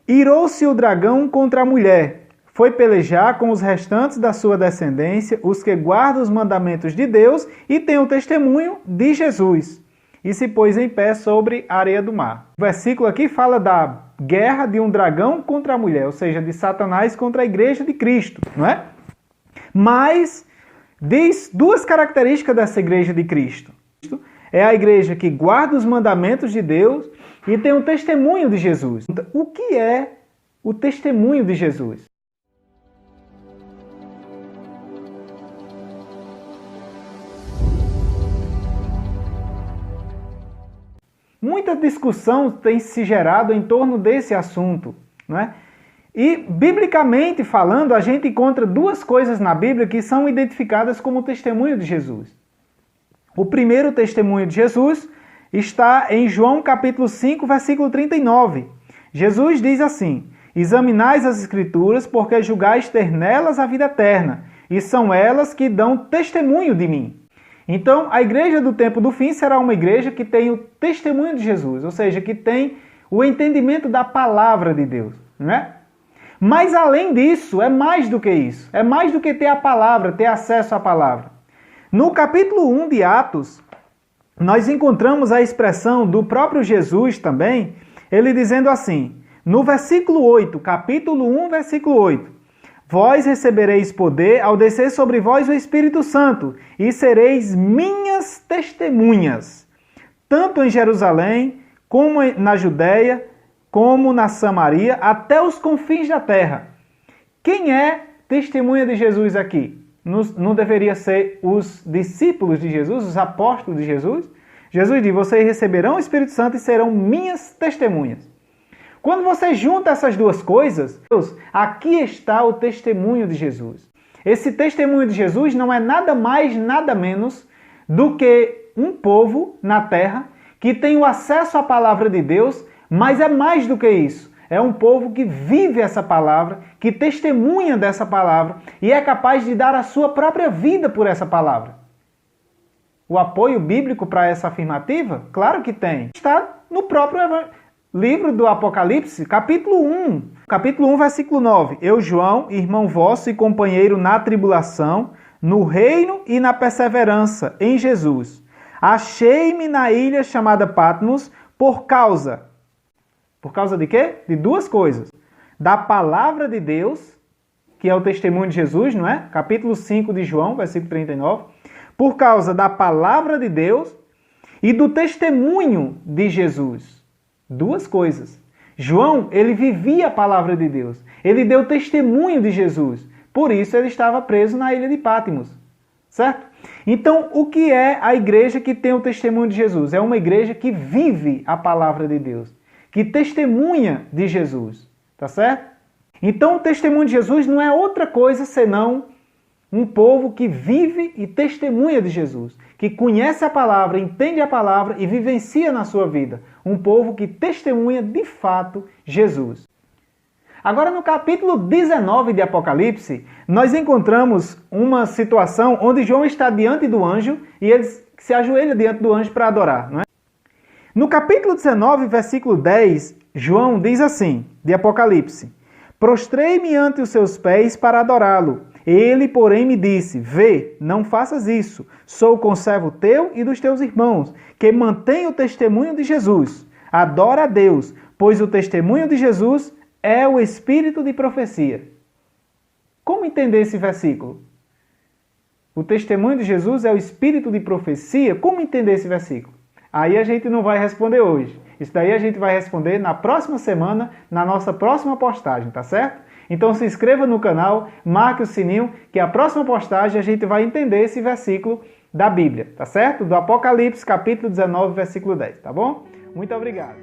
Irou-se o dragão contra a mulher, foi pelejar com os restantes da sua descendência, os que guardam os mandamentos de Deus e têm o testemunho de Jesus. E se pôs em pé sobre a areia do mar. O versículo aqui fala da guerra de um dragão contra a mulher, ou seja, de Satanás contra a igreja de Cristo, não é? Mas diz duas características dessa igreja de Cristo. É a igreja que guarda os mandamentos de Deus e tem o testemunho de Jesus. O que é o testemunho de Jesus? Muita discussão tem se gerado em torno desse assunto, não é? E, biblicamente falando, a gente encontra duas coisas na Bíblia que são identificadas como testemunho de Jesus. O primeiro testemunho de Jesus está em João capítulo 5, versículo 39. Jesus diz assim: examinais as Escrituras, porque julgais ter nelas a vida eterna, e são elas que dão testemunho de mim. Então, a igreja do tempo do fim será uma igreja que tem o testemunho de Jesus, ou seja, que tem o entendimento da palavra de Deus, não é? Mas além disso, é mais do que isso. É mais do que ter a palavra, ter acesso à palavra. No capítulo 1 de Atos, nós encontramos a expressão do próprio Jesus também, ele dizendo assim, no versículo 8, capítulo 1, versículo 8, vós recebereis poder ao descer sobre vós o Espírito Santo, e sereis minhas testemunhas, tanto em Jerusalém, como na Judéia, como na Samaria, até os confins da terra. Quem é testemunha de Jesus aqui? Não deveria ser os discípulos de Jesus, os apóstolos de Jesus? Jesus diz, vocês receberão o Espírito Santo e serão minhas testemunhas. Quando você junta essas duas coisas, aqui está o testemunho de Jesus. Esse testemunho de Jesus não é nada mais, nada menos do que um povo na terra que tem o acesso à palavra de Deus, mas é mais do que isso. É um povo que vive essa palavra, que testemunha dessa palavra e é capaz de dar a sua própria vida por essa palavra. O apoio bíblico para essa afirmativa? Claro que tem. Está no próprio livro do Apocalipse, capítulo 1. Capítulo 1, versículo 9. Eu, João, irmão vosso e companheiro na tribulação, no reino e na perseverança em Jesus. Achei-me na ilha chamada Patmos por causa de quê? De duas coisas. Da palavra de Deus, que é o testemunho de Jesus, não é? Capítulo 5 de João, versículo 39. Por causa da palavra de Deus e do testemunho de Jesus. Duas coisas. João, ele vivia a palavra de Deus. Ele deu testemunho de Jesus. Por isso ele estava preso na ilha de Patmos. Certo? Então, o que é a igreja que tem o testemunho de Jesus? É uma igreja que vive a palavra de Deus, que testemunha de Jesus. Tá certo? Então, o testemunho de Jesus não é outra coisa senão um povo que vive e testemunha de Jesus, que conhece a palavra, entende a palavra e vivencia na sua vida. Um povo que testemunha de fato Jesus. Agora, no capítulo 19 de Apocalipse, nós encontramos uma situação onde João está diante do anjo e ele se ajoelha diante do anjo para adorar, não é? No capítulo 19, versículo 10, João diz assim, de Apocalipse, prostrei-me ante os seus pés para adorá-lo. Ele, porém, me disse, vê, não faças isso, sou conservo teu e dos teus irmãos, que mantém o testemunho de Jesus. Adora a Deus, pois o testemunho de Jesus é o espírito de profecia. Como entender esse versículo? O testemunho de Jesus é o espírito de profecia? Como entender esse versículo? Aí a gente não vai responder hoje. Isso daí a gente vai responder na próxima semana, na nossa próxima postagem, tá certo? Então se inscreva no canal, marque o sininho, que a próxima postagem a gente vai entender esse versículo da Bíblia, tá certo? Do Apocalipse, capítulo 19, versículo 10, tá bom? Muito obrigado.